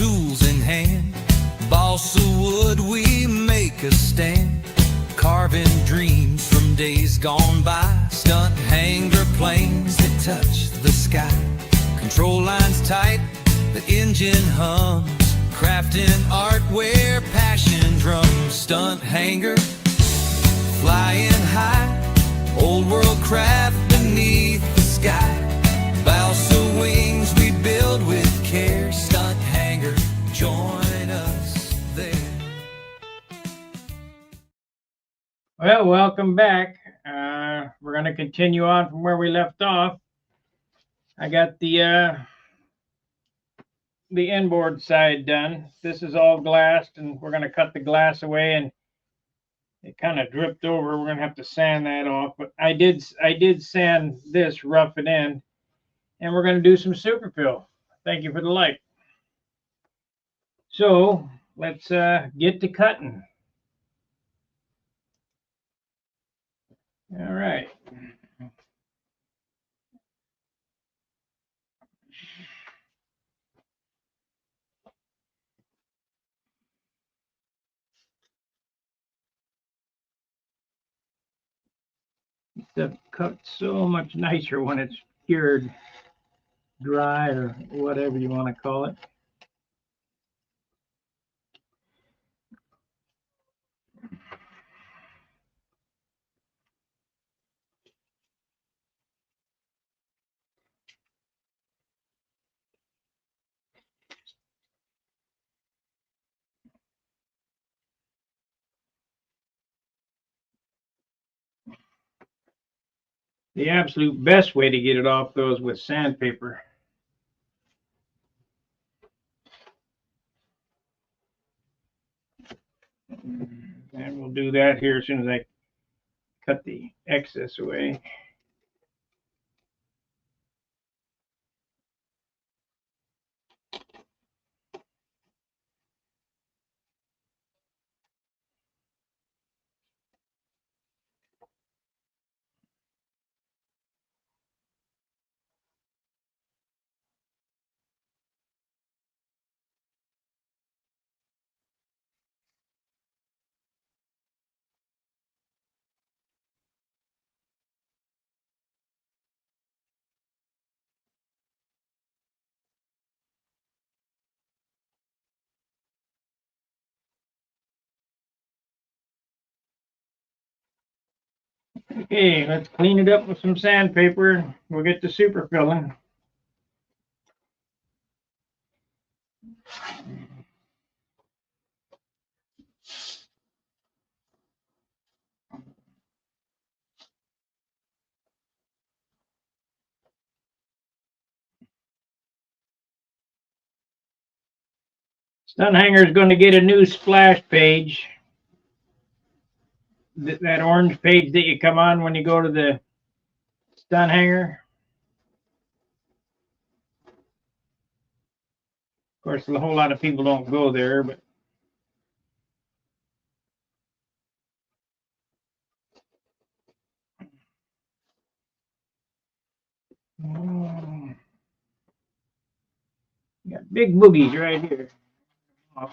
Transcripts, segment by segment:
tools in hand, balsa wood we make a stand, carving dreams from days gone by, stunt hanger planes that touch the sky, control lines tight, the engine hums, crafting art where passion drums, stunt hanger, flying high, old world craft beneath the sky, balsa wings we build with care, stunt hanger, join us there. Well, welcome back. We're going to continue on from where we left off. I got the inboard side done. This is all glassed, and we're going to cut the glass away, and it kind of dripped over. We're going to have to sand that off, but I did sand this, rough it in, and we're going to do some Superfil. Thank you for the like. So let's get to cutting. All right. Stuff cuts so much nicer when it's cured dry or whatever you want to call it. The absolute best way to get it off though is with sandpaper. And we'll do that here as soon as I cut the excess away. Okay, let's clean it up with some sandpaper. We'll get the Superfilling. Stun hanger is going to get a new splash page. That orange page that you come on when you go to the stun hanger. Of course, a whole lot of people don't go there, but got big boogies right here. Oh.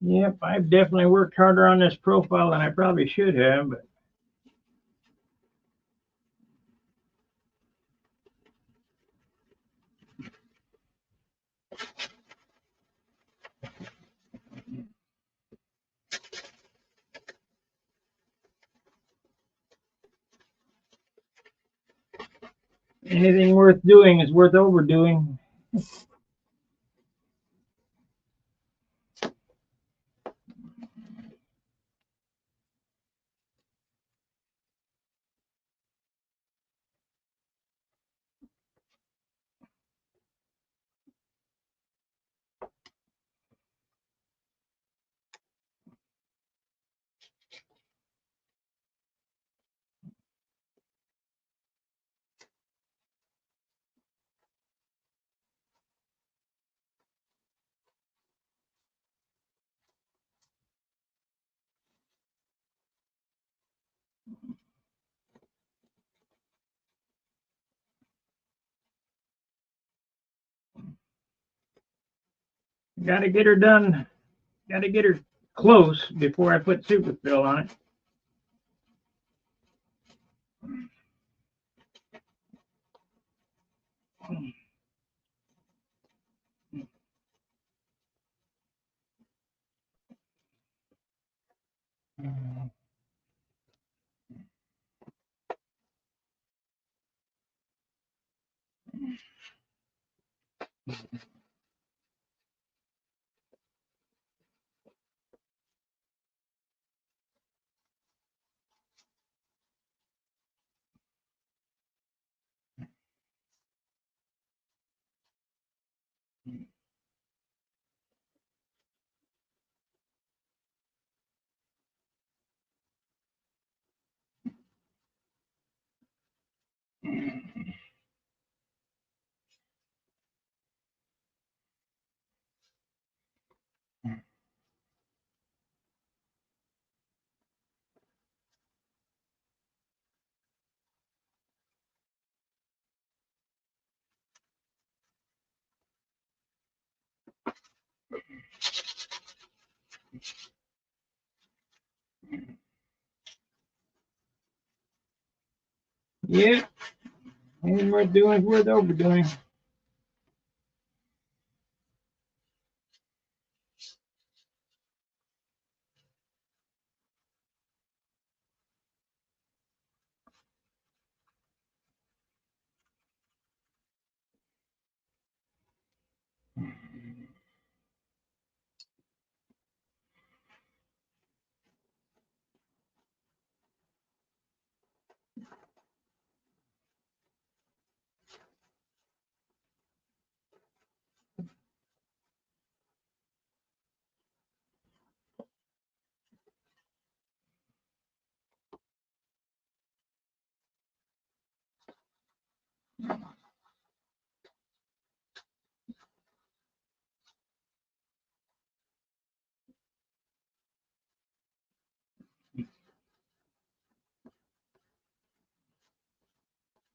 Yep, I've definitely worked harder on this profile than I probably should have, but Anything worth doing is worth overdoing. Got to get her done. Got to get her close before I put Superfil on it. Yeah, anything worth doing is worth overdoing.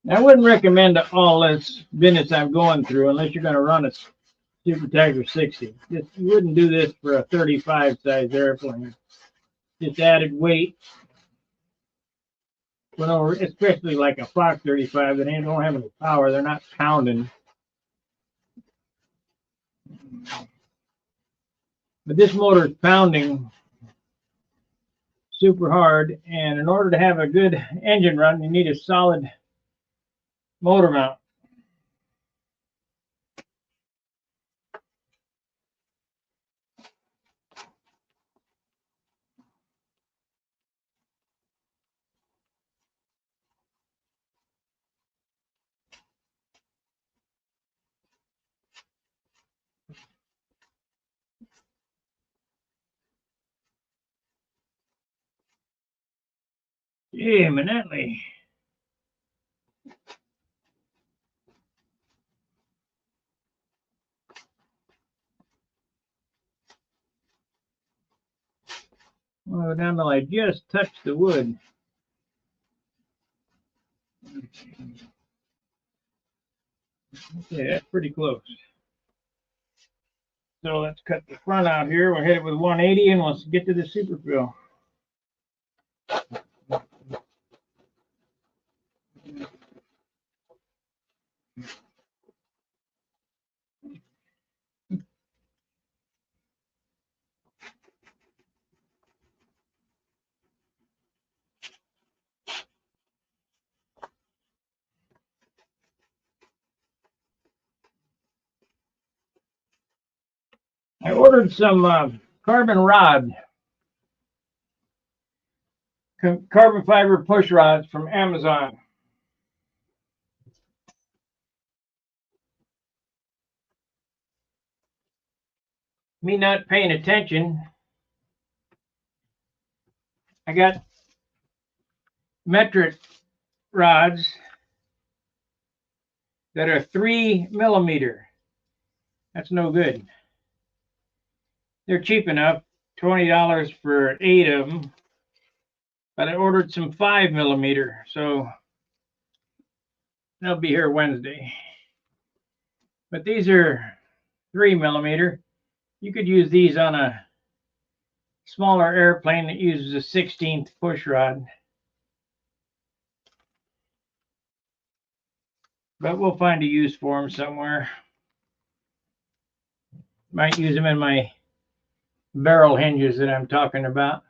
I wouldn't recommend all this business I'm going through unless you're going to run a Super Tiger 60. Just you wouldn't do this for a 35 size airplane. Just added weight. Well, especially like a Fox 35 that don't have any power. They're not pounding. But this motor is pounding super hard, and in order to have a good engine run, you need a solid motor mount. Yeah, Manatlee. Well, down till I just touched the wood. Okay, that's pretty close. So let's cut the front out here. We'll hit it with 180 and let's get to the Superfil. I ordered some carbon rod, carbon fiber push rods from Amazon. Me not paying attention, I got metric rods that are 3 millimeter. That's no good. They're cheap enough, $20 for 8 of them. But I ordered some 5 millimeter, so they'll be here Wednesday. But these are 3 millimeter. You could use these on a smaller airplane that uses a 16th push rod. But we'll find a use for them somewhere. Might use them in my barrel hinges that I'm talking about.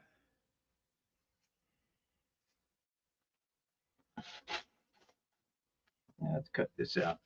Let's cut this out.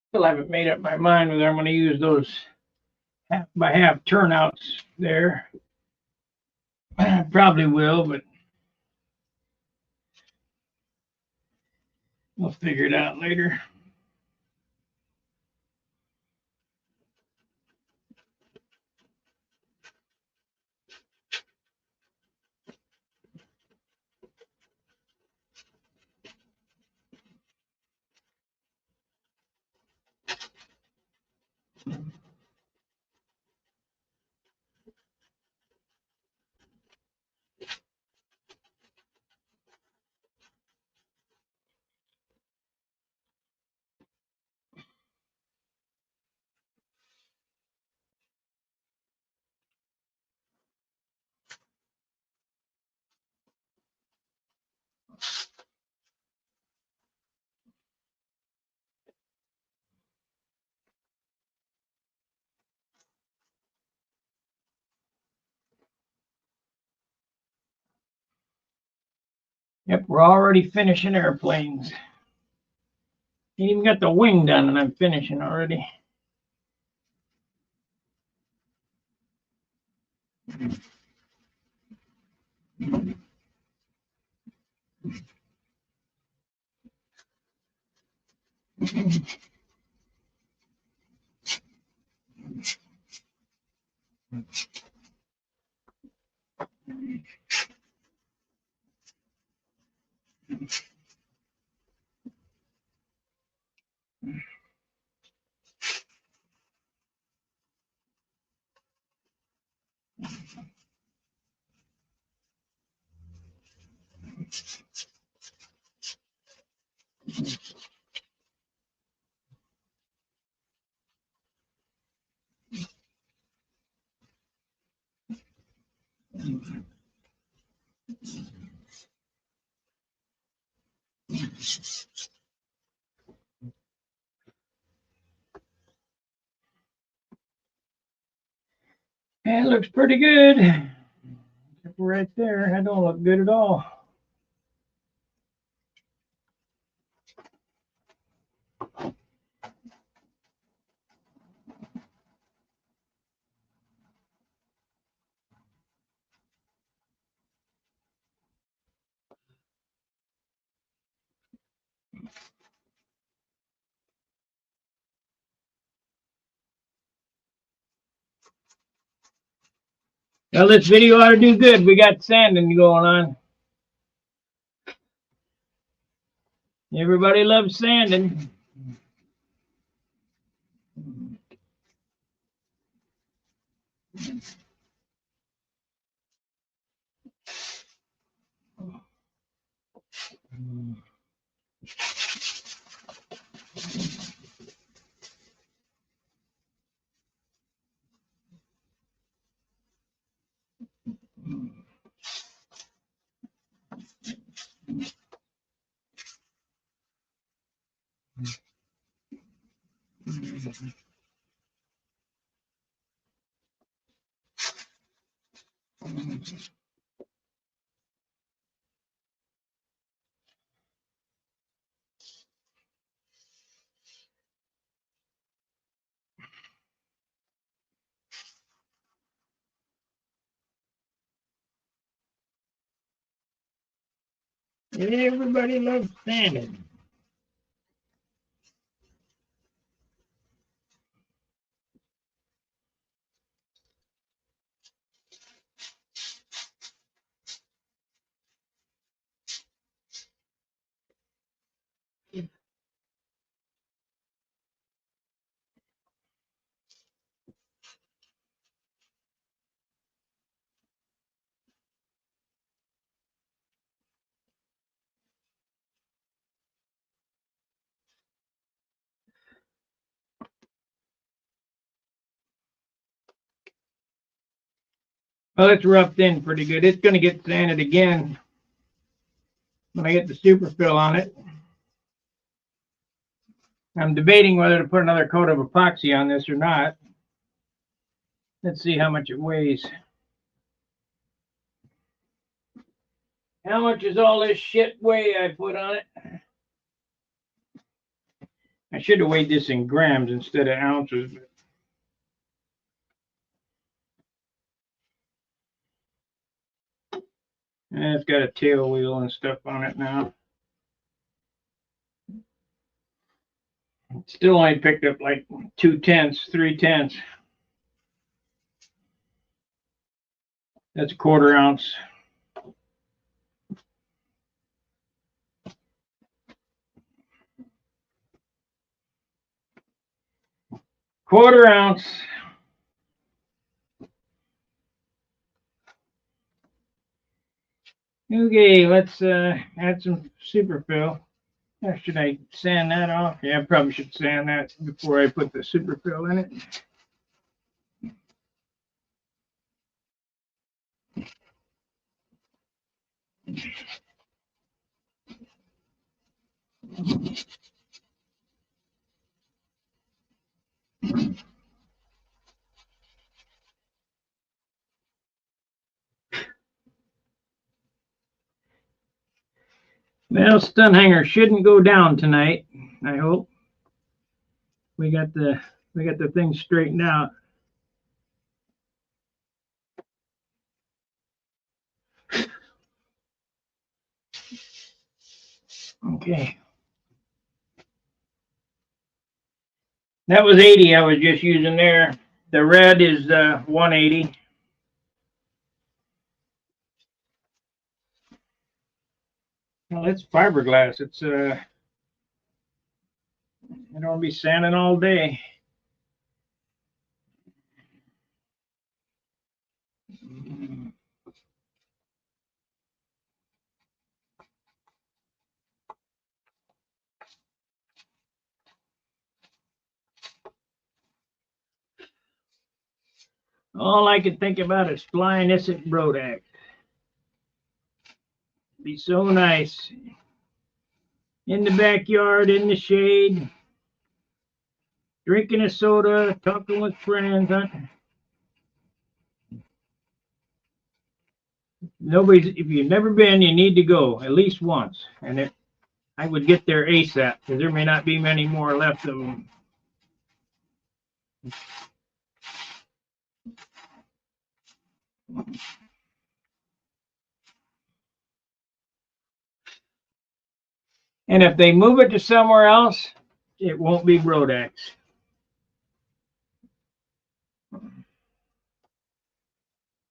Still haven't made up my mind whether I'm going to use those half by half turnouts there. Probably will, but we'll figure it out later. Yep, we're already finishing airplanes. Ain't even got the wing done and I'm finishing already. That looks pretty good. Except right there, that don't look good at all. Well, this video ought to do good. We got sanding going on. Everybody loves sanding. Everybody loves sanding. Well, it's roughed in pretty good. It's going to get sanded again when I get the Superfil on it. I'm debating whether to put another coat of epoxy on this or not. Let's see how much it weighs. How much is all this shit weigh I put on it? I should have weighed this in grams instead of ounces. But it's got a tail wheel and stuff on it now. Still only picked up like 2/10, 3/10. That's a 1/4 ounce. Quarter ounce. Okay, let's add some Superfil. Should I sand that off? Yeah, I probably should sand that before I put the Superfil in it. Well, stun hanger shouldn't go down tonight, I hope. We got the thing straightened out. Okay. That was 80 I was just using there. The red is 180. Well, it's fiberglass. It's I don't want to be sanding all day. All I could think about is flying this at Brodax. Be so nice. In the backyard, in the shade, drinking a soda, talking with friends. If you've never been, you need to go at least once. And I would get there ASAP because there may not be many more left of them. And if they move it to somewhere else, it won't be Brodax.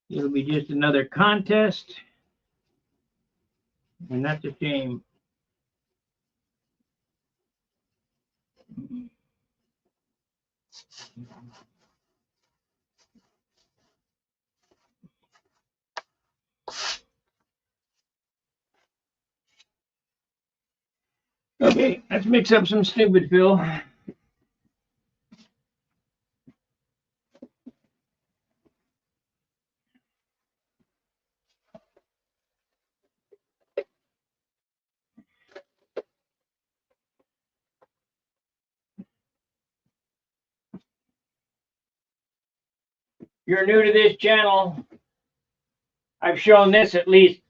It'll be just another contest, and that's a shame. Okay, let's mix up some Superfil. You're new to this channel, I've shown this at least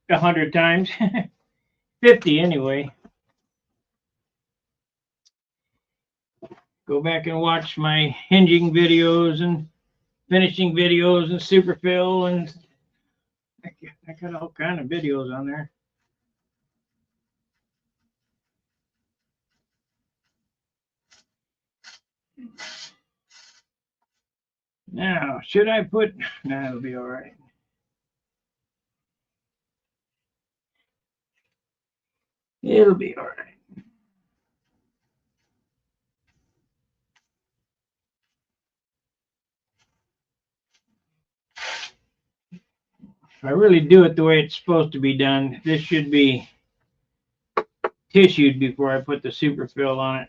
100 times, 50 anyway. Go back and watch my hinging videos and finishing videos and Superfil, and I got all kind of videos on there. Now, should I put, nah, it'll be all right. It'll be all right. If I really do it the way it's supposed to be done, this should be tissued before I put the Superfil on it.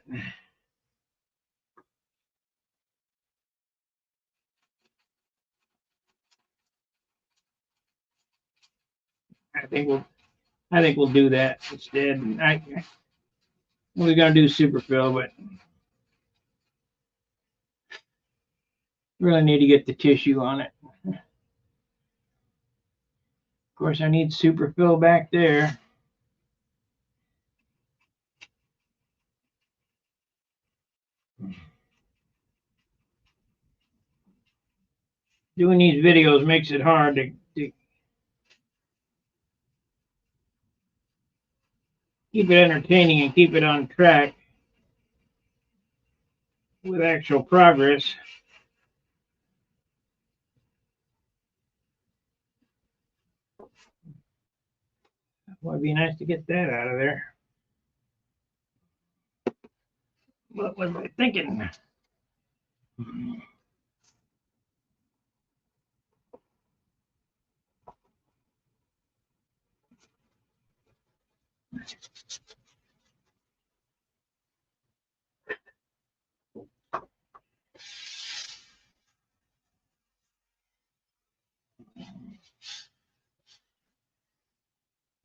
I think we'll do that instead. We're gonna do Superfil, but really need to get the tissue on it. Of course, I need Superfil back there. Doing these videos makes it hard to keep it entertaining and keep it on track with actual progress. Well, it'd be nice to get that out of there. What was I thinking?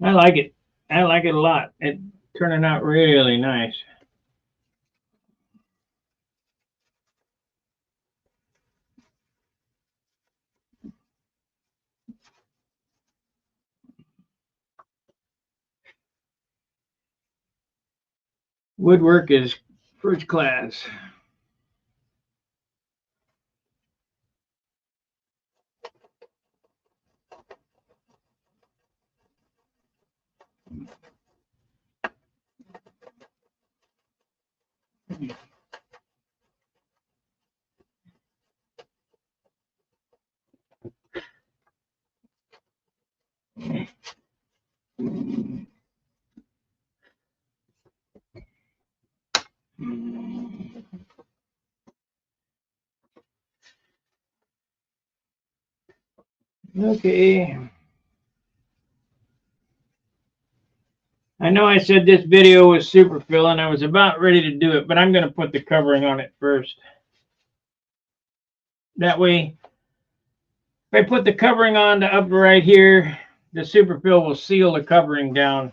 I like it. I like it a lot. It's turning out really nice. Woodwork is first class. Okay. I know I said this video was Superfil and I was about ready to do it, but I'm going to put the covering on it first. That way, if I put the covering on the up right here, the Superfil will seal the covering down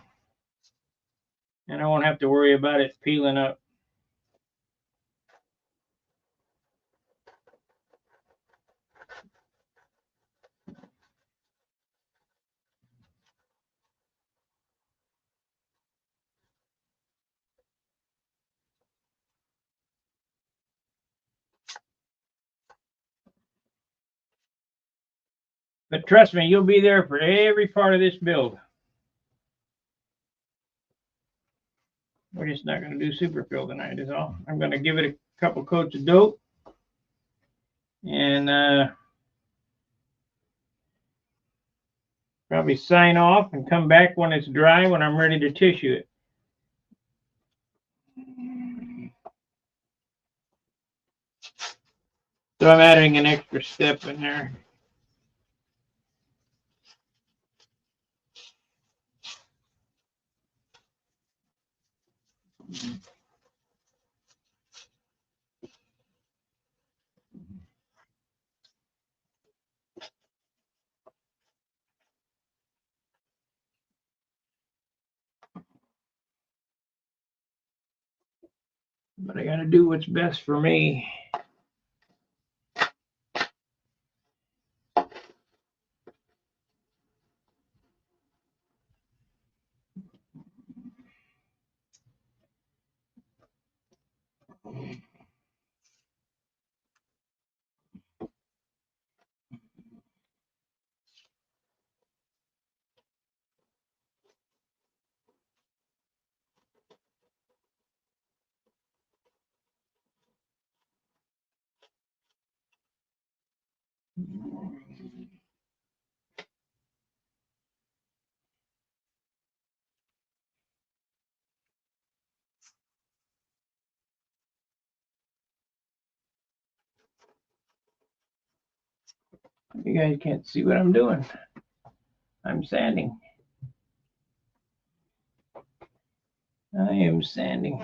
and I won't have to worry about it peeling up. But trust me, you'll be there for every part of this build. We're just not going to do Superfil tonight is all. I'm going to give it a couple coats of dope and Probably sign off and come back when it's dry, when I'm ready to tissue it. So I'm adding an extra step in there. But I got to do what's best for me. You guys can't see what I'm doing. I'm sanding. I am sanding.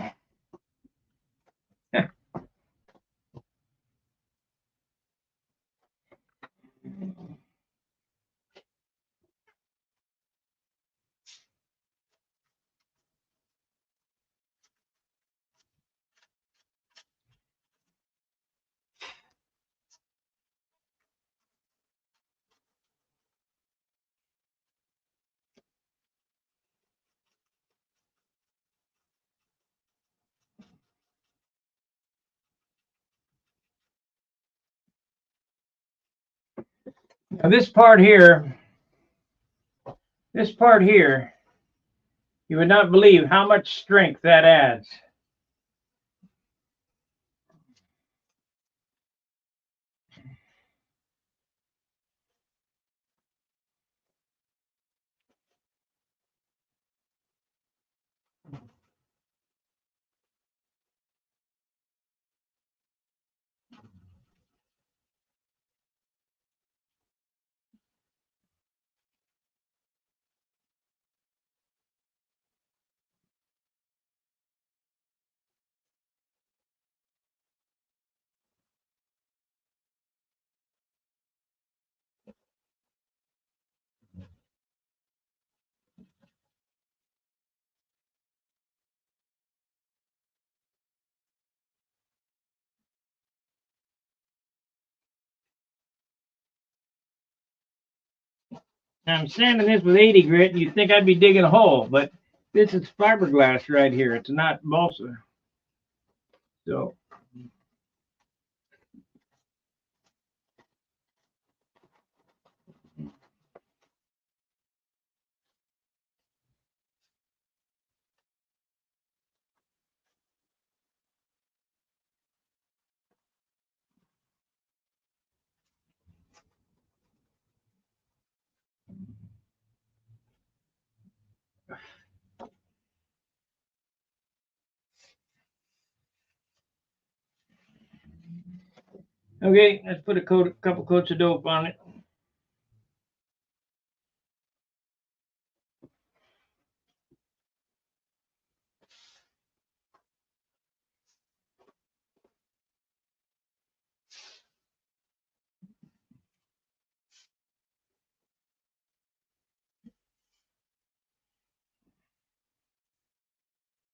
Now this part here, you would not believe how much strength that adds. Now I'm sanding this with 80 grit. You'd think I'd be digging a hole, but this is fiberglass right here. It's not balsa. So okay, let's put a couple coats of dope on it.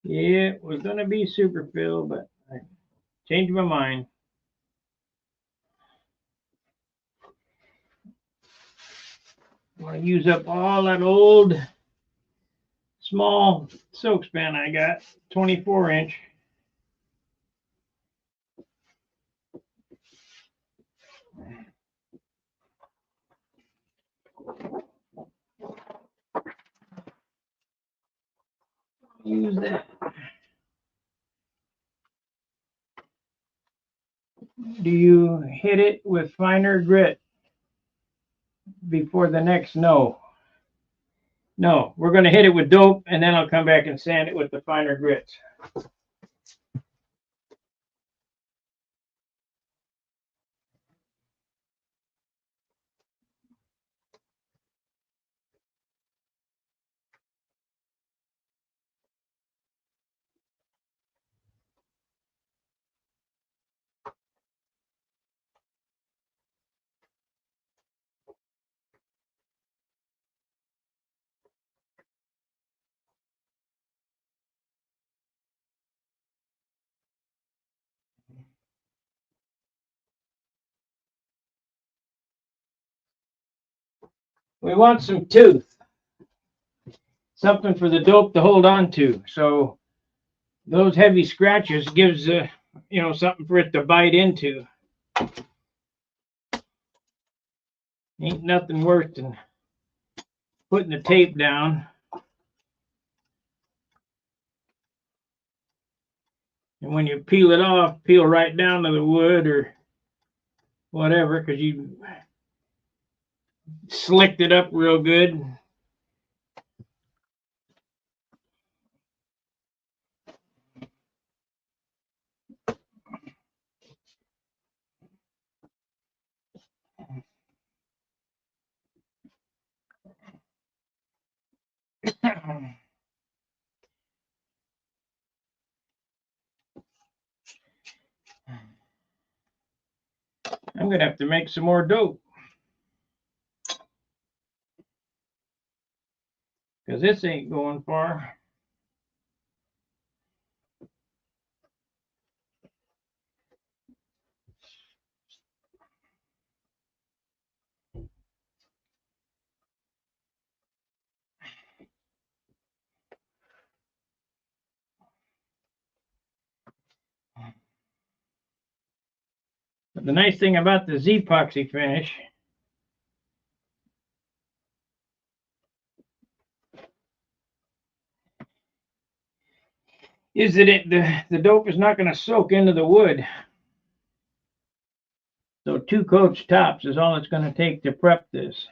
Yeah, it was gonna be Superfil, but I changed my mind. I want to use up all that old small soak span I got, 24-inch. Use that. Do you hit it with finer grit before the next no? No, we're going to hit it with dope, and then I'll come back and sand it with the finer grits. We want some tooth, something for the dope to hold on to. So those heavy scratches gives something for it to bite into. Ain't nothing worse than putting the tape down and when you peel it off, peel right down to the wood or whatever because you slicked it up real good. I'm going to have to make some more dope because this ain't going far. But the nice thing about the Z-epoxy finish is that the dope is not going to soak into the wood. So 2 coats tops is all it's going to take to prep this.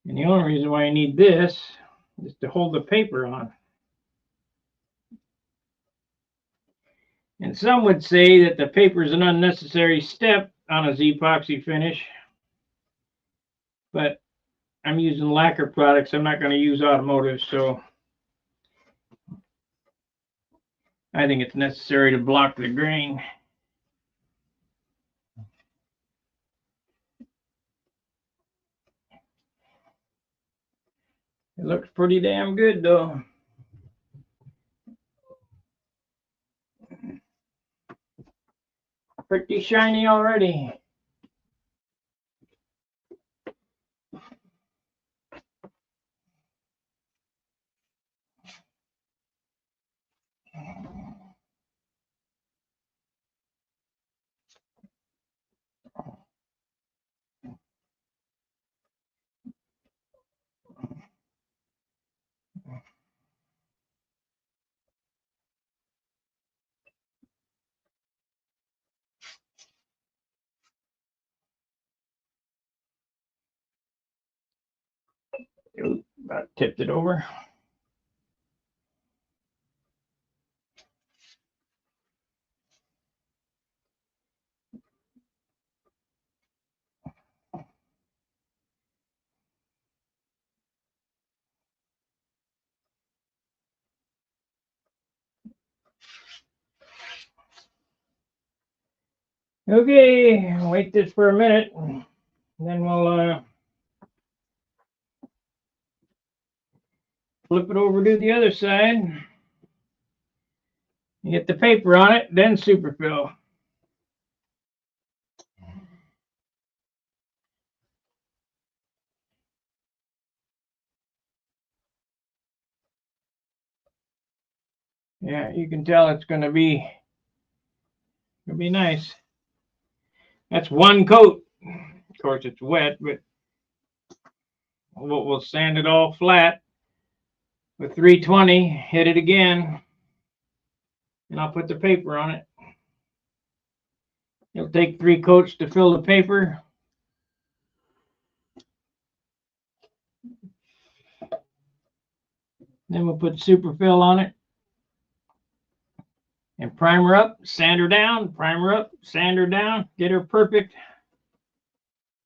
And the only reason why I need this is to hold the paper on. And some would say that the paper is an unnecessary step on a Z-epoxy finish, but I'm using lacquer products. I'm not going to use automotive, so I think it's necessary to block the grain. It looks pretty damn good, though. Pretty shiny already. Ooh, about tipped it over. Okay, wait this for a minute, and then we'll flip it over to the other side. Get the paper on it, then Superfil. Yeah, you can tell it's going to be nice. That's 1 coat. Of course, it's wet, but we'll sand it all flat with 320, hit it again, and I'll put the paper on it. It'll take 3 coats to fill the paper. Then we'll put Superfil on it. And prime her up, sand her down, prime her up, sand her down, get her perfect.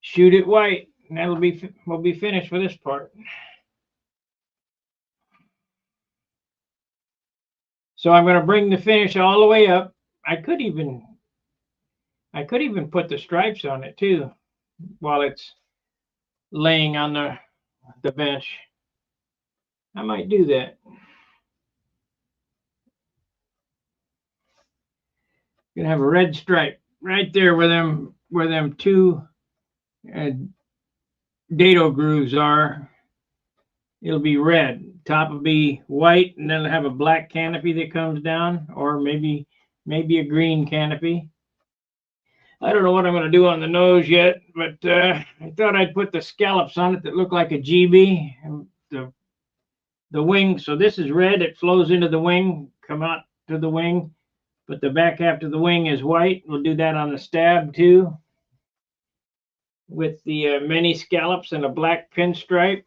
Shoot it white, and we'll be finished with this part. So I'm going to bring the finish all the way up. I could even put the stripes on it too while it's laying on the bench. I might do that. Gonna have a red stripe right there where them 2 dado grooves are. It'll be red. Top will be white, and then it'll have a black canopy that comes down, or maybe a green canopy. I don't know what I'm going to do on the nose yet, but I thought I'd put the scallops on it that look like a GB. And the wing, so this is red. It flows into the wing, come out to the wing, but the back half of the wing is white. We'll do that on the stab too, with the many scallops and a black pinstripe.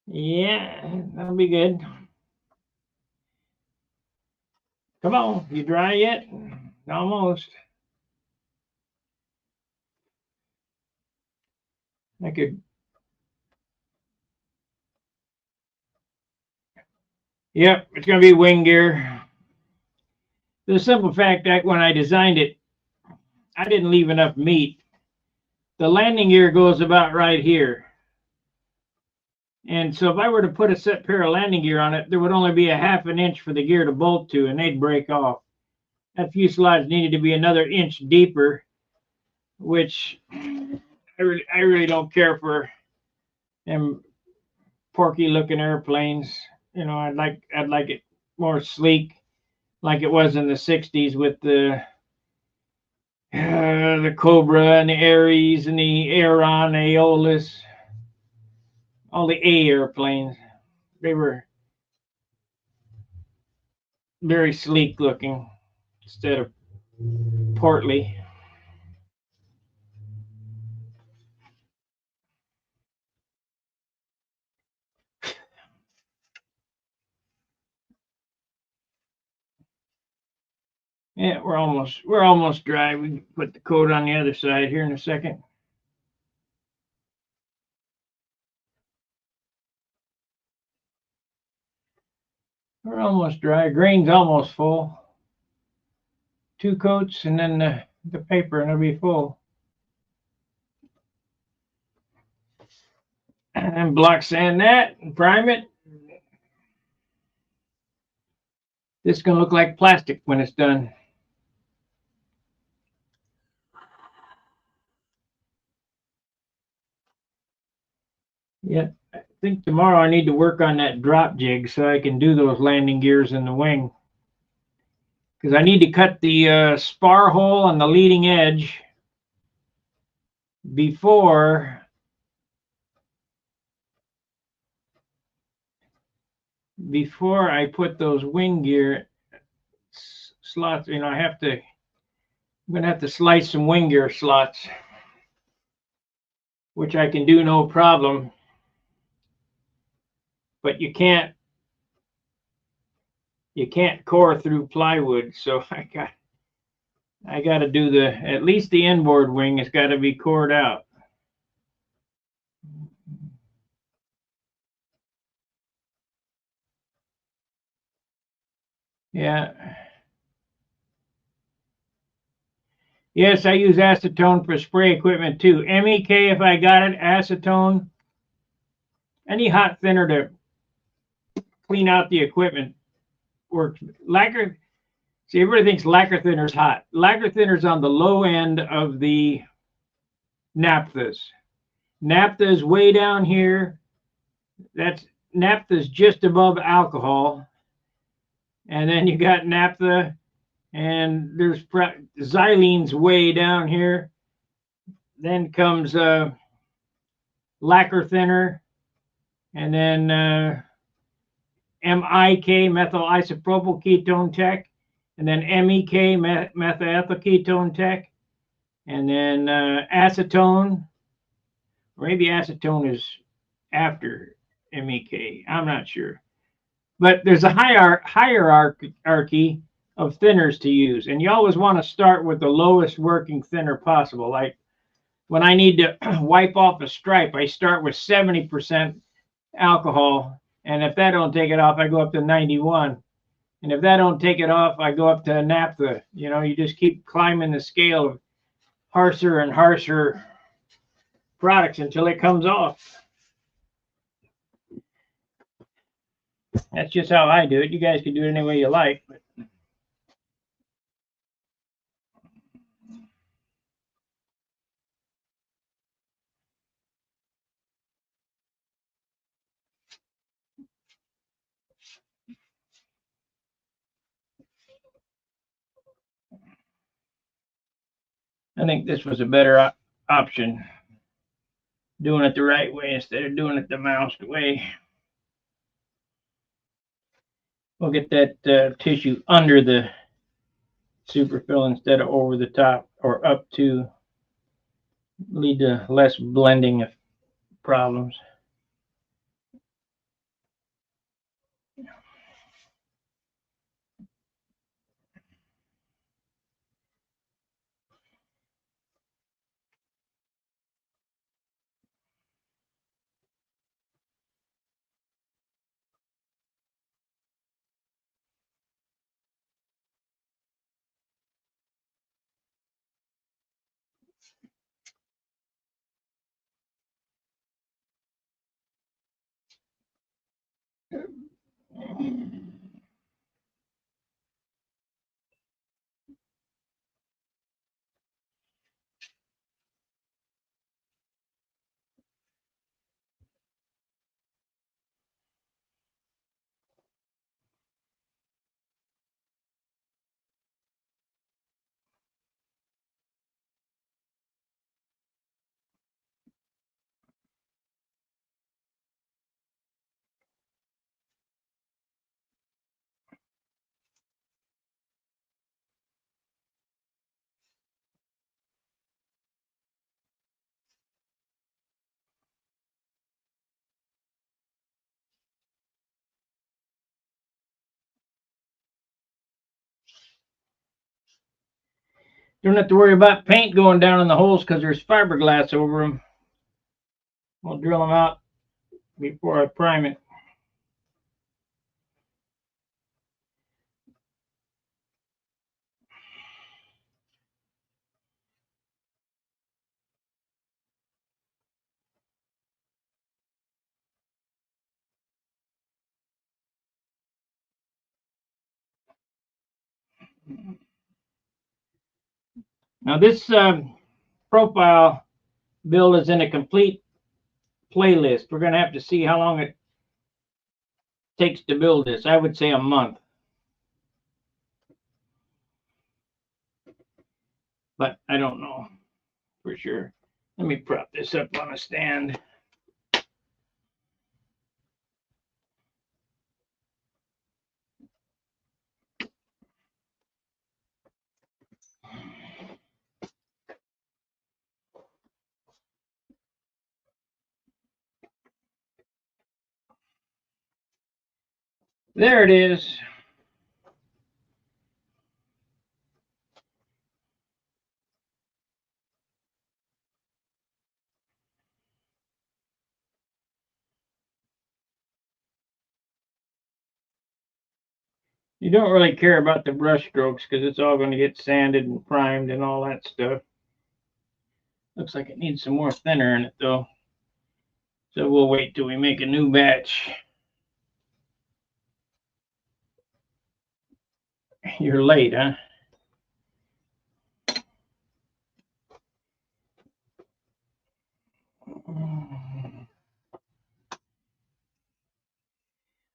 Yeah, that'll be good. Come on, you dry yet? Almost. I could. Yep, it's going to be wing gear. The simple fact that when I designed it, I didn't leave enough meat. The landing gear goes about right here. And so if I were to put a set pair of landing gear on it, there would only be a half an inch for the gear to bolt to, and they'd break off. That fuselage needed to be another inch deeper, which I really don't care for them porky looking airplanes. You know, I'd like it more sleek, like it was in the 60s with the Cobra and the Aries and the Aeron, Aeolus, all the A airplanes. They were very sleek looking instead of portly. Yeah, we're almost dry. We can put the coat on the other side here in a second. We're almost dry. Grain's almost full. 2 coats and then the paper, and it'll be full. And then block sand that and prime it. This is going to look like plastic when it's done. Yeah, I think tomorrow I need to work on that drop jig so I can do those landing gears in the wing. Because I need to cut the spar hole on the leading edge before I put those wing gear slots. You know, I'm going to have to slice some wing gear slots, which I can do no problem. But you can't core through plywood, so I got to do at least the inboard wing has got to be cored out. Yeah. Yes, I use acetone for spray equipment too. MEK if I got it, acetone, any hot thinner to clean out the equipment works. Lacquer, see, everybody thinks lacquer thinner is hot. Lacquer thinner is on the low end of the naphthas. Naphtha is way down here. Naphtha is just above alcohol. And then you got naphtha and there's xylene's way down here. Then comes lacquer thinner, and then MIK, methyl isopropyl ketone tech, and then MEK, methyl ethyl ketone tech, and then acetone. Maybe acetone is after MEK. I'm not sure. But there's a hierarchy of thinners to use, and you always want to start with the lowest working thinner possible. Like when I need to wipe off a stripe, I start with 70% alcohol, and if that don't take it off, I go up to 91. And if that don't take it off, I go up to naphtha. You know, you just keep climbing the scale of harsher and harsher products until it comes off. That's just how I do it. You guys can do it any way you like. But I think this was a better option, doing it the right way instead of doing it the moused way. We'll get that tissue under the Superfil instead of over the top or up to, lead to less blending of problems. Don't have to worry about paint going down in the holes because there's fiberglass over them. We'll drill them out before I prime it. Now this profile build is in a complete playlist. We're going to have to see how long it takes to build this. I would say a month. But I don't know for sure. Let me prop this up on a stand. There it is. You don't really care about the brush strokes because it's all going to get sanded and primed and all that stuff. Looks like it needs some more thinner in it though. So we'll wait till we make a new batch. You're late, huh?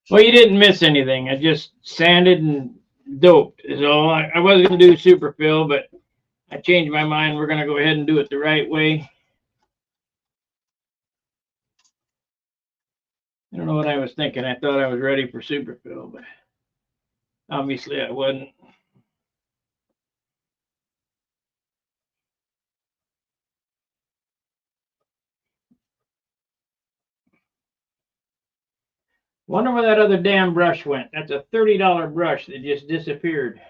Well, you didn't miss anything. I just sanded and doped. So I was going to do Superfil, but I changed my mind. We're going to go ahead and do it the right way. I don't know what I was thinking. I thought I was ready for Superfil, but obviously I wasn't. Wonder where that other damn brush went. That's a $30 brush that just disappeared.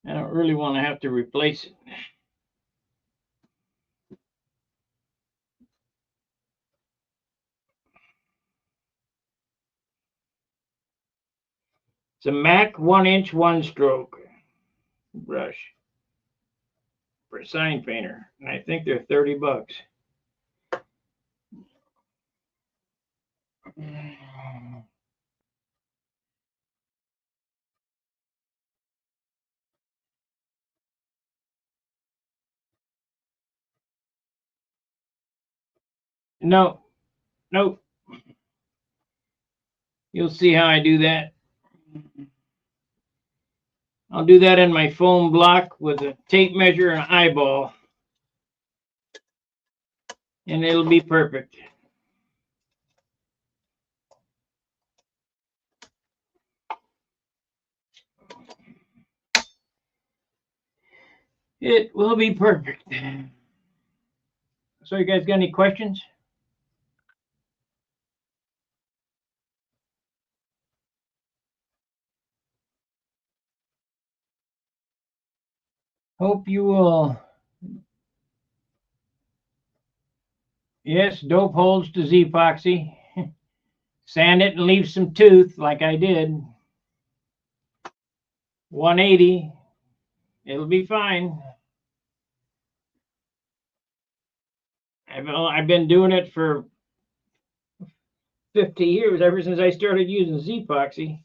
I don't really want to have to replace it. It's a MAC 1-inch 1-stroke brush for a sign painter, and I think they're $30. No, nope. You'll see how I do that. I'll do that in my foam block with a tape measure and an eyeball, and it'll be perfect. It will be perfect. So you guys got any questions? Hope you will. Yes, dope holds to Z-epoxy. Sand it and leave some tooth like I did. 180. It'll be fine. I've been doing it for 50 years, ever since I started using Z-epoxy.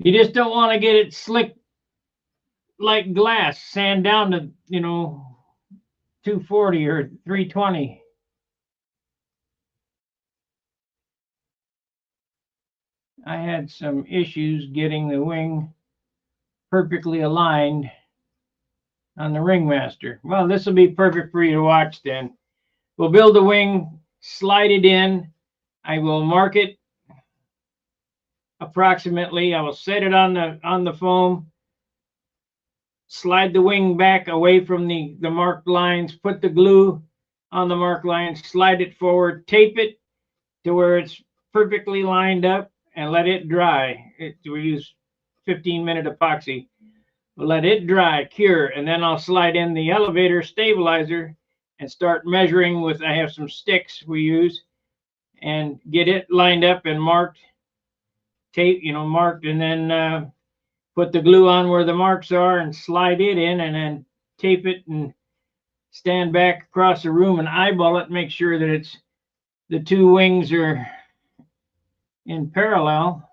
You just don't want to get it slick like glass, sand down to, 240 or 320. I had some issues getting the wing perfectly aligned on the Ringmaster. Well, this will be perfect for you to watch then. We'll build the wing, slide it in. I will mark it approximately. I will set it on the foam, slide the wing back away from the marked lines, put the glue on the marked lines, slide it forward, tape it to where it's perfectly lined up, and let it dry. We use 15-minute epoxy. We'll let it dry, cure, and then I'll slide in the elevator stabilizer and start measuring with, I have some sticks we use, and get it lined up and marked, tape, marked, and then put the glue on where the marks are and slide it in, and then tape it and stand back across the room and eyeball it, make sure that the two wings are in parallel,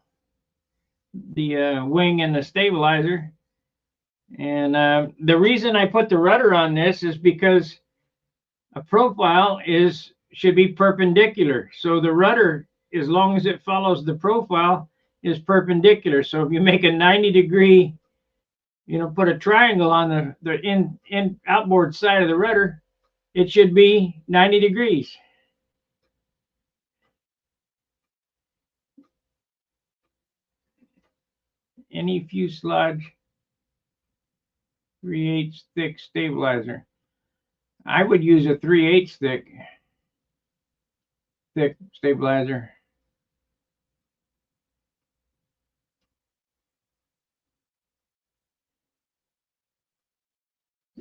the wing and the stabilizer. And the reason I put the rudder on this is because a profile should be perpendicular. So the rudder, as long as it follows the profile, is perpendicular. So if you make a 90-degree, put a triangle on the outboard side of the rudder, it should be 90 degrees. Any fuselage 3/8 thick stabilizer. I would use a 3/8 thick stabilizer.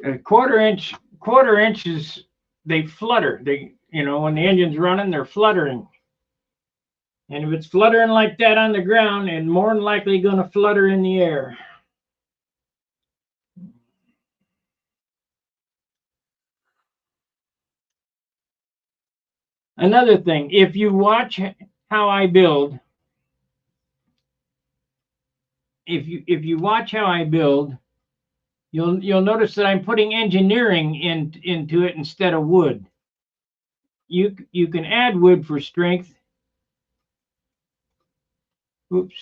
A quarter inches, they flutter. When the engine's running, they're fluttering. And if it's fluttering like that on the ground, it's more than likely going to flutter in the air. Another thing, if you watch how I build, if you watch how I build, You'll notice that I'm putting engineering into it instead of wood. You can add wood for strength. Oops.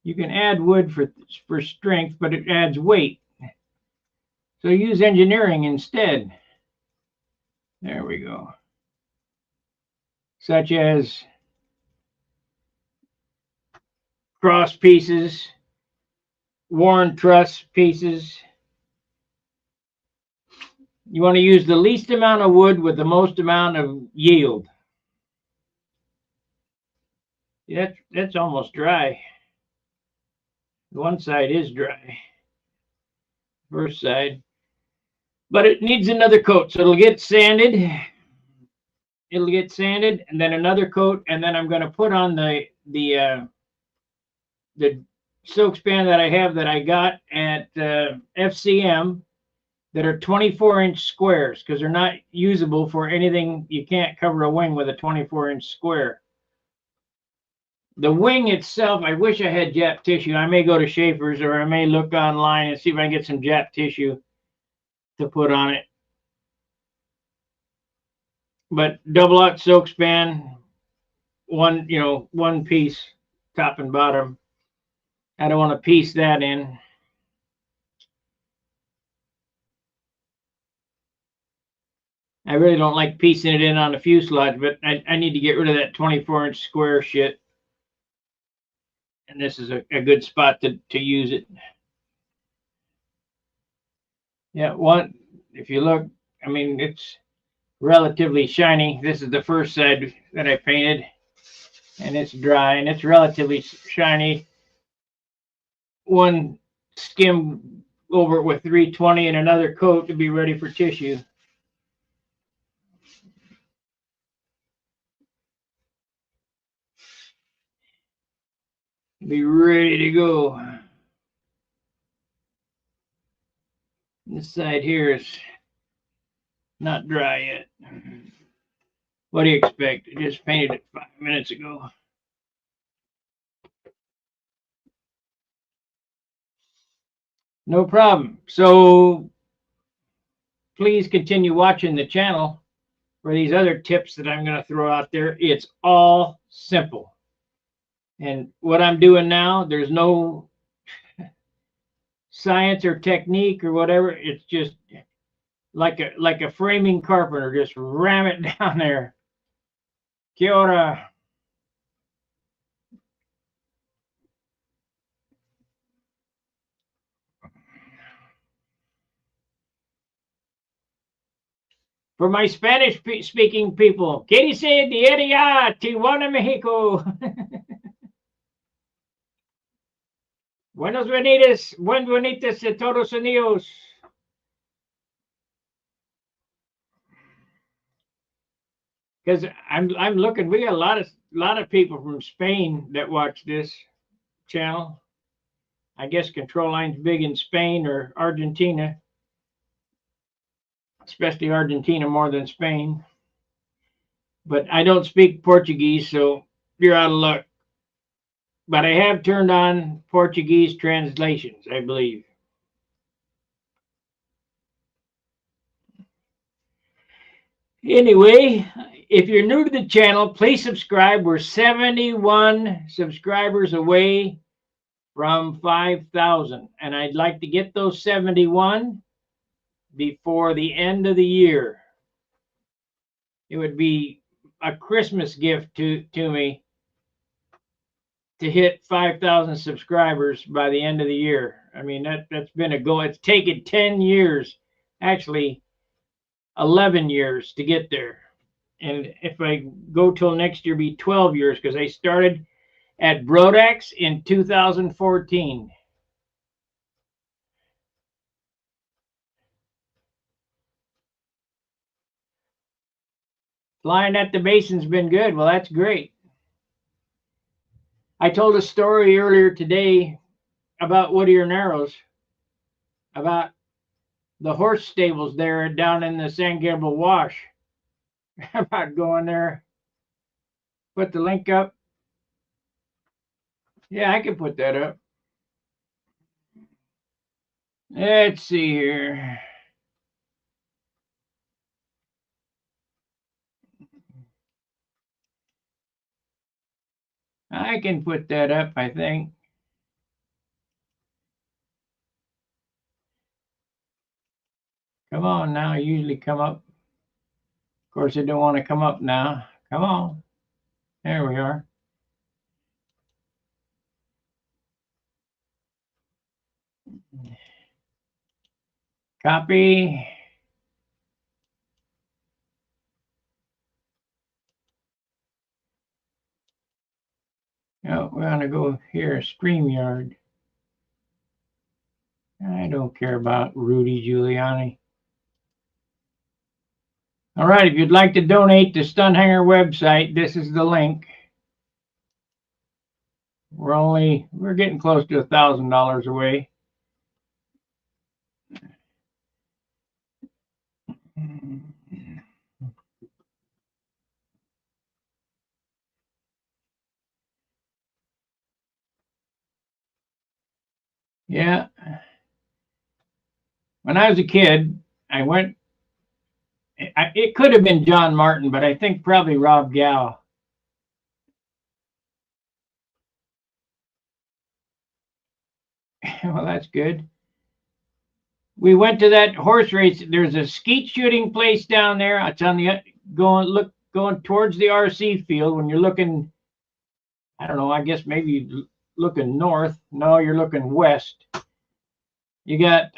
You can add wood for strength, but it adds weight. So use engineering instead. There we go. Such as cross pieces, worn truss pieces. You want to use the least amount of wood with the most amount of yield. That's almost dry. One side is dry, first side, but it needs another coat, so it'll get sanded. It'll get sanded, and then another coat, and then I'm going to put on the silk span that I have that I got at FCM that are 24-inch squares because they're not usable for anything. You can't cover a wing with a 24-inch square. The wing itself, I wish I had Jap tissue. I may go to Schaefer's or I may look online and see if I can get some Jap tissue to put on it. But double out silk span, one piece, top and bottom. I don't want to piece that in. I really don't like piecing it in on the fuselage, but I need to get rid of that 24-inch square shit. And this is a good spot to use it. Yeah, if you look, I mean, it's relatively shiny. This is the first side that I painted, and it's dry, and it's relatively shiny. One skim over it with 320 and another coat to be ready for tissue. Be ready to go. This side here is not dry yet. What do you expect? I just painted it 5 minutes ago. No problem. So please continue watching the channel for these other tips that I'm going to throw out there. It's all simple. And what I'm doing now, there's no science or technique or whatever. It's just like a framing carpenter. Just ram it down there. Kia ora. For my Spanish speaking people, ¿qué dice diaria Tijuana, Mexico? Buenos venidos, buen bonitas de todos Unidos. Because I'm looking, we got a lot of people from Spain that watch this channel. I guess Control Line's big in Spain or Argentina, especially Argentina more than Spain. But I don't speak Portuguese, so you're out of luck. But I have turned on Portuguese translations, I believe. Anyway, if you're new to the channel, please subscribe. We're 71 subscribers away from 5,000, and I'd like to get those 71 before the end of the year. It would be a Christmas gift to me to hit 5,000 subscribers by the end of the year. I mean, that's been a goal. It's taken 10 years, actually 11 years to get there. And if I go till next year, be 12 years because I started at Brodax in 2014. Flying at the basin's been good. Well, that's great. I told a story earlier today about Whittier Narrows, about the horse stables there down in the San Gabriel Wash. About going there. Put the link up. Yeah, I can put that up. Let's see here. I can put that up, I think. Come on now, I usually come up. Of course, it don't want to come up now. Come on. There we are. Copy. Oh, we're going to go here, StreamYard. I don't care about Rudy Giuliani. All right, if you'd like to donate to Stunhanger website, this is the link. We're getting close to $1,000 away. Yeah. When I was a kid, I went. It could have been John Martin, but I think probably Rob Gow. Well, that's good. We went to that horse race. There's a skeet shooting place down there. It's on the going towards the RC field. When you're looking, I don't know. I guess maybe looking north. No, you're looking west. You got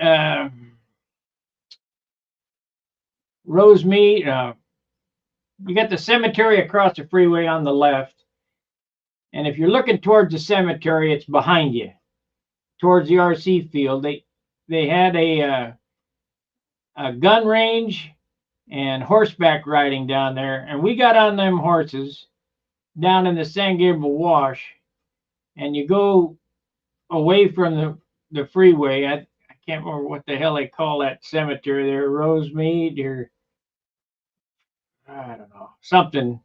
Rosemead. You got the cemetery across the freeway on the left, and if you're looking towards the cemetery, it's behind you, towards the RC field. They had a gun range and horseback riding down there, and we got on them horses down in the San Gabriel Wash, and you go away from the freeway. I can't remember what the hell they call that cemetery there, Rosemead or I don't know, something.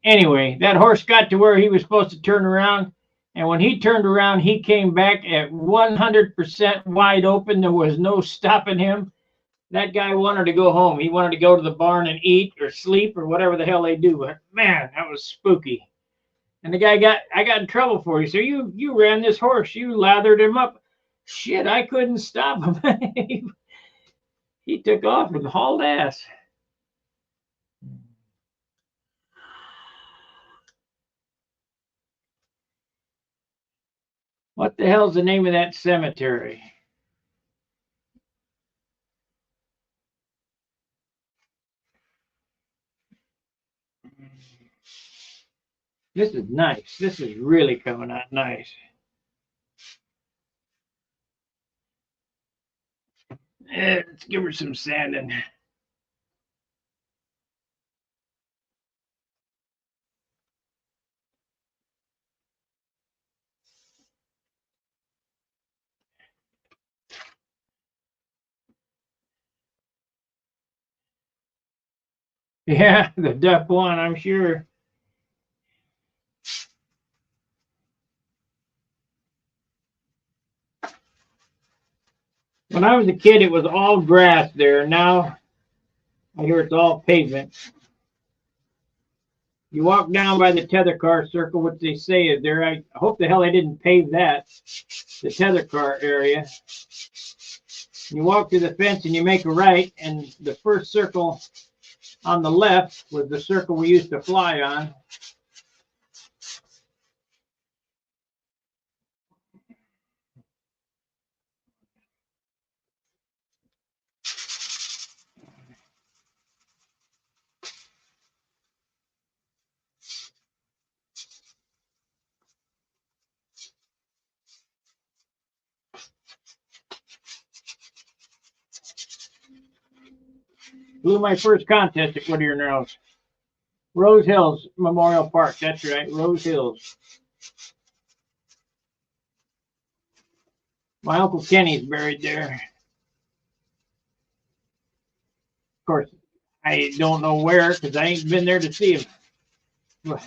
Anyway, that horse got to where he was supposed to turn around, and when he turned around, he came back at 100% wide open. There was no stopping him. That guy wanted to go home. He wanted to go to the barn and eat or sleep or whatever the hell they do. But man, that was spooky. And the guy I got in trouble for you. So you ran this horse. You lathered him up. Shit, I couldn't stop him. He took off and hauled ass. What the hell's the name of that cemetery? This is nice. This is really coming out nice. Let's give her some sanding. Yeah, the duck one, I'm sure. When I was a kid, it was all grass there. Now I hear it's all pavement. You walk down by the tether car circle, which they say is there. I hope the hell they didn't pave that, the tether car area. You walk through the fence and you make a right, and the first circle on the left was the circle we used to fly on. Blew my first contest at Whittier Narrows. Rose Hills Memorial Park, that's right, Rose Hills. My Uncle Kenny's buried there. Of course, I don't know where because I ain't been there to see him. But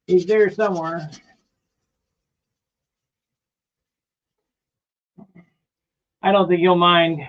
he's there somewhere. I don't think you'll mind.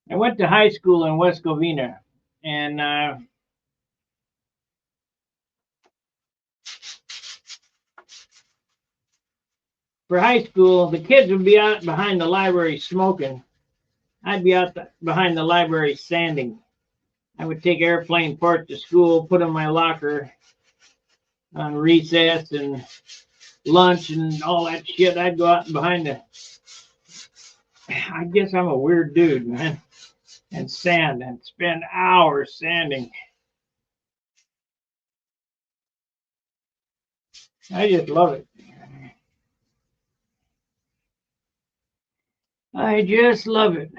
I went to high school in West Covina, and for high school, the kids would be out behind the library smoking. I'd be out behind the library sanding. I would take airplane parts to school, put in my locker on recess and lunch and all that shit. I'd go out behind the. I guess I'm a weird dude, man. And sand and spend hours sanding. I just love it. I just love it.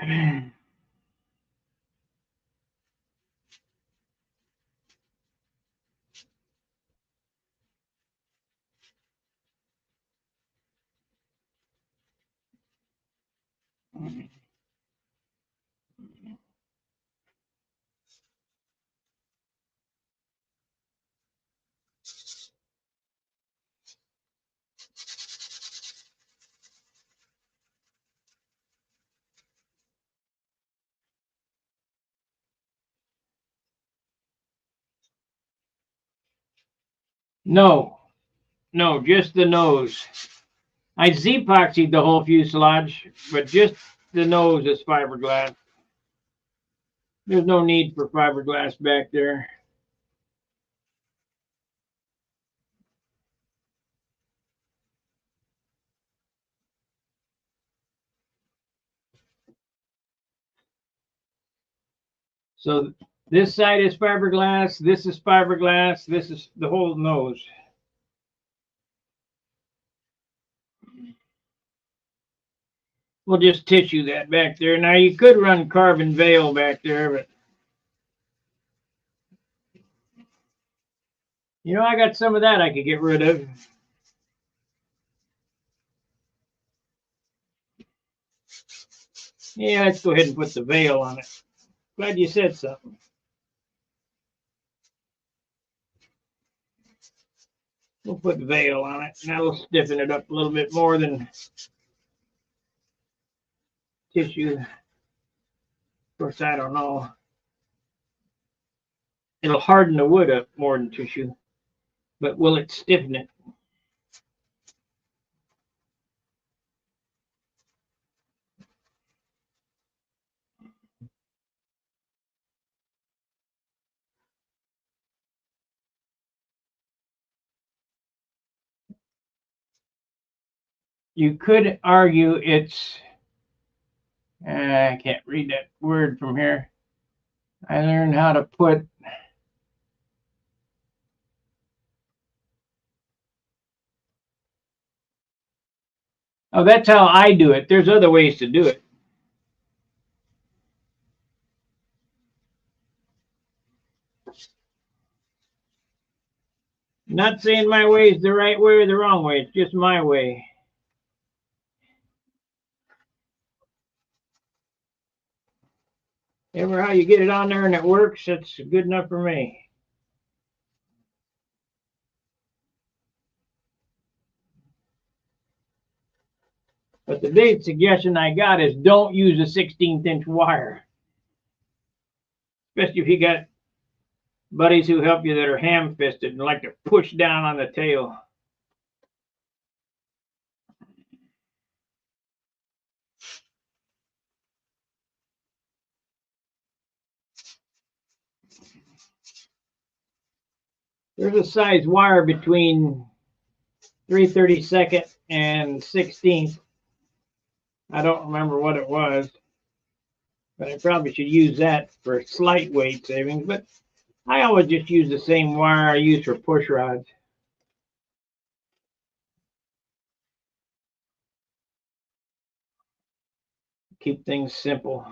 No, no, just the nose. I Z-epoxied the whole fuselage, but just the nose is fiberglass. There's no need for fiberglass back there. So this side is fiberglass, this is fiberglass, this is the whole nose. We'll just tissue that back there. Now you could run carbon veil back there, but you know, I got some of that I could get rid of. Yeah, let's go ahead and put the veil on it. Glad you said something. We'll put veil on it. That'll stiffen it up a little bit more than tissue. Of course, I don't know. It'll harden the wood up more than tissue, but will it stiffen it? You could argue it's, I can't read that word from here. I learned how to put, oh, that's how I do it. There's other ways to do it. Not saying my way is the right way or the wrong way. It's just my way. Ever how you get it on there and it works, that's good enough for me. But the big suggestion I got is don't use a 16th inch wire. Especially if you got buddies who help you that are ham-fisted and like to push down on the tail. There's a size wire between 3/32 and 16th. I don't remember what it was, but I probably should use that for slight weight savings. But I always just use the same wire I use for push rods. Keep things simple.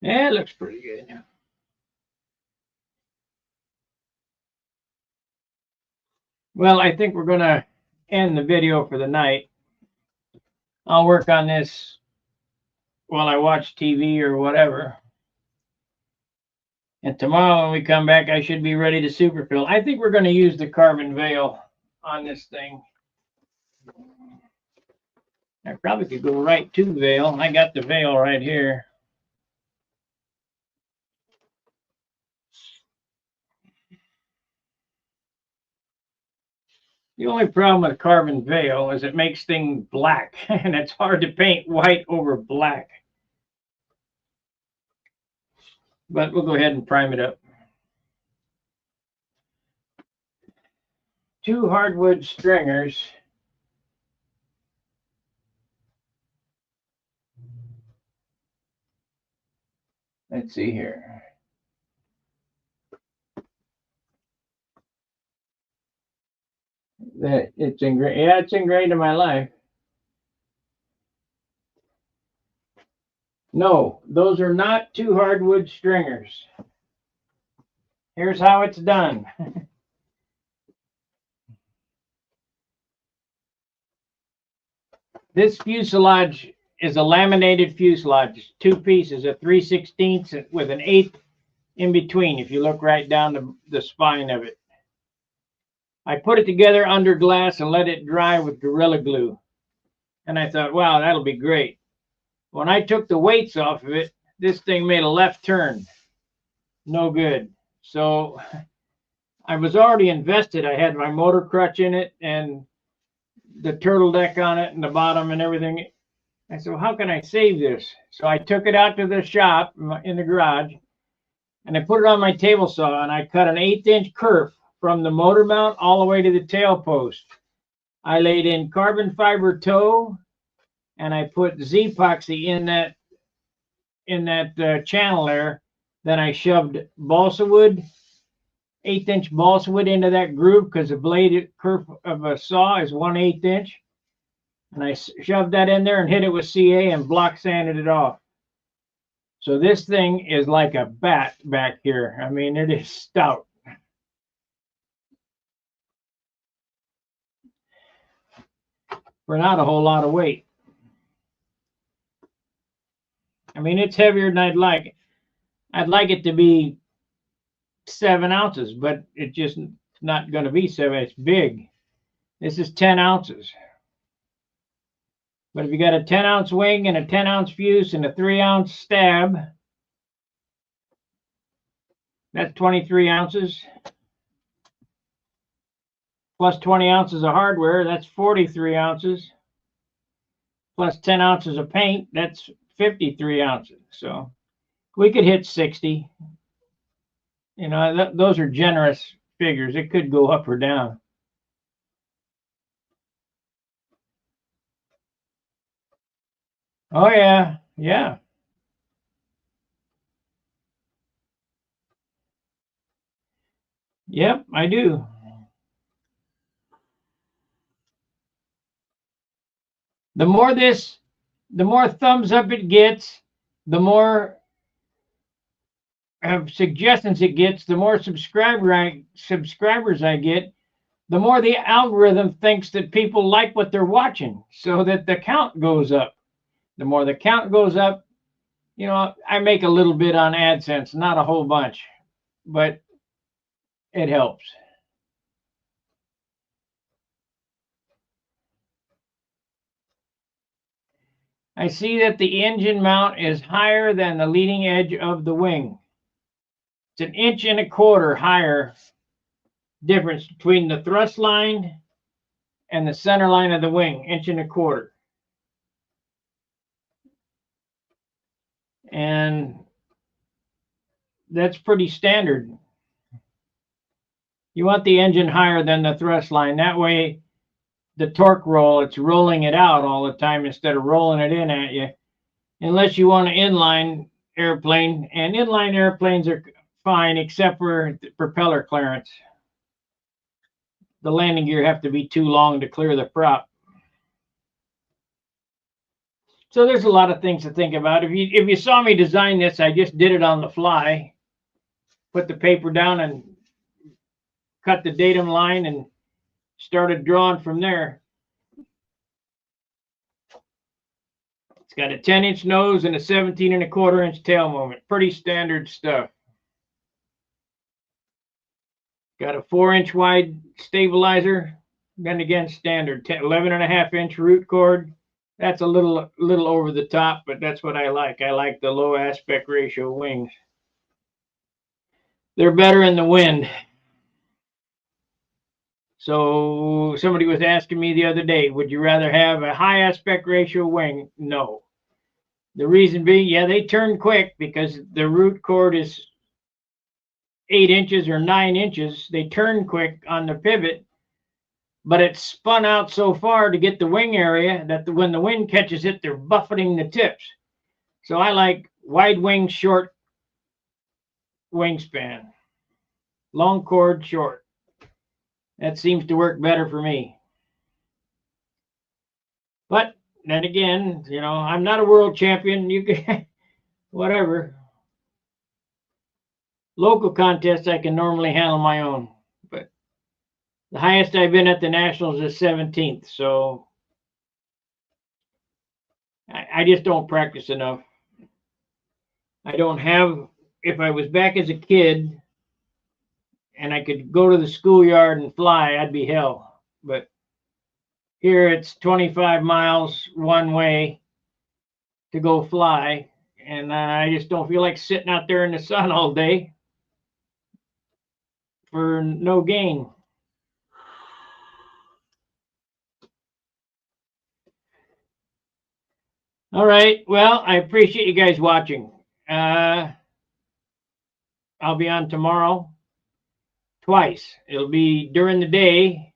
Yeah, it looks pretty good. Well, I think we're going to end the video for the night. I'll work on this while I watch TV or whatever. And tomorrow when we come back, I should be ready to superfill. I think we're going to use the carbon veil on this thing. I probably could go right to veil. I got the veil right here. The only problem with carbon veil is it makes things black, and it's hard to paint white over black. But we'll go ahead and prime it up. 2 hardwood stringers. Let's see here. That it's ingrained. Yeah, it's ingrained in my life. No, those are not 2 hardwood stringers. Here's how it's done. This fuselage is a laminated fuselage, 2 pieces, a 3/16 with an 1/8 in between, if you look right down the spine of it. I put it together under glass and let it dry with Gorilla Glue. And I thought, wow, that'll be great. When I took the weights off of it, this thing made a left turn. No good. So I was already invested. I had my motor crutch in it and the turtle deck on it and the bottom and everything. I said, well, how can I save this? So I took it out to the shop in the garage and I put it on my table saw and I cut an 1/8 kerf from the motor mount all the way to the tail post. I laid in carbon fiber toe and I put Z-epoxy in that channel there. Then I shoved balsa wood, 1/8 balsa wood into that groove because the blade kerf of a saw is 1/8 inch. And I shoved that in there and hit it with CA and block sanded it off. So this thing is like a bat back here. I mean, it is stout. For not a whole lot of weight. I mean, it's heavier than I'd like. I'd like it to be 7 ounces, but it's just not going to be 7. It's big. This is 10 ounces. But if you got a 10-ounce wing and a 10-ounce fuse and a 3-ounce stab, that's 23 ounces. Plus 20 ounces of hardware, that's 43 ounces. Plus 10 ounces of paint, that's 53 ounces. So we could hit 60. You know, those are generous figures. It could go up or down. Oh, yeah. Yeah. Yep, I do. The more thumbs up it gets, the more suggestions it gets, the more subscribers I get, the more the algorithm thinks that people like what they're watching, so that the count goes up. The more the count goes up, you know, I make a little bit on AdSense, not a whole bunch, but it helps. I see that the engine mount is higher than the leading edge of the wing. It's 1.25 inches higher difference between the thrust line and the center line of the wing, 1.25 inches. And that's pretty standard. You want the engine higher than the thrust line. That way, the torque roll, it's rolling it out all the time instead of rolling it in at you. Unless you want an inline airplane, and inline airplanes are fine except for the propeller clearance. The landing gear have to be too long to clear the prop. So there's a lot of things to think about. If you saw me design this, I just did it on the fly. Put the paper down and cut the datum line and started drawing from there. It's got a 10-inch nose and a 17.25-inch tail moment. Pretty standard stuff. Got a 4-inch wide stabilizer. Then again, standard 11.5-inch root cord. That's a little over the top, but that's what I like. I like the low aspect ratio wings. They're better in the wind. So somebody was asking me the other day, would you rather have a high aspect ratio wing? No. The reason being, yeah, they turn quick because the root cord is 8 inches or 9 inches. They turn quick on the pivot, but it's spun out so far to get the wing area that when the wind catches it, they're buffeting the tips. So I like wide wing, short wingspan. Long cord, short. That seems to work better for me. But then again, you know, I'm not a world champion. You can, whatever. Local contests, I can normally handle my own. But the highest I've been at the Nationals is 17th. So I just don't practice enough. I don't have, if I was back as a kid and I could go to the schoolyard and fly, I'd be hell. But here it's 25 miles one way to go fly. And I just don't feel like sitting out there in the sun all day for no gain. All right. Well, I appreciate you guys watching. I'll be on tomorrow twice. It'll be during the day.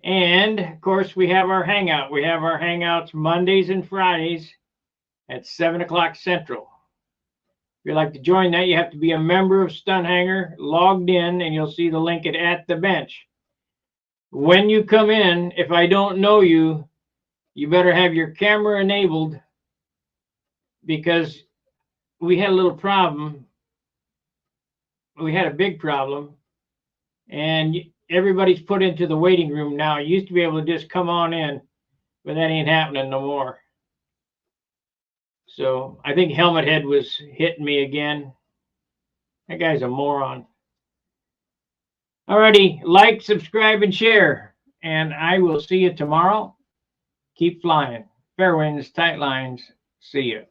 And of course, we have our hangout. We have our hangouts Mondays and Fridays at 7 o'clock Central. If you'd like to join that, you have to be a member of Stunt Hanger, logged in, and you'll see the link at the bench. When you come in, if I don't know you, you better have your camera enabled, because we had a little problem. We had a big problem, and everybody's put into the waiting room now. You used to be able to just come on in, but that ain't happening no more. So I think Helmet Head was hitting me again. That guy's a moron. Alrighty, like, subscribe, and share. And I will see you tomorrow. Keep flying. Fair winds, tight lines. See you.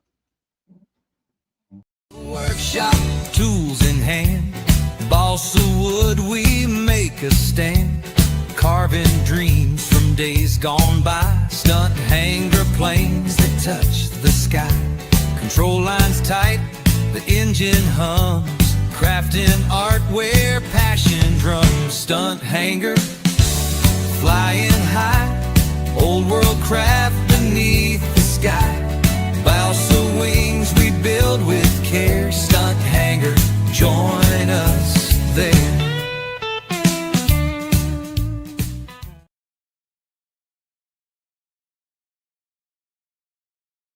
Workshop, tools in hand, balsa wood, we make a stand, carving dreams from days gone by, stunt hanger planes that touch the sky, control lines tight, the engine hums, crafting art where passion drums, stunt hanger, flying high, old world craft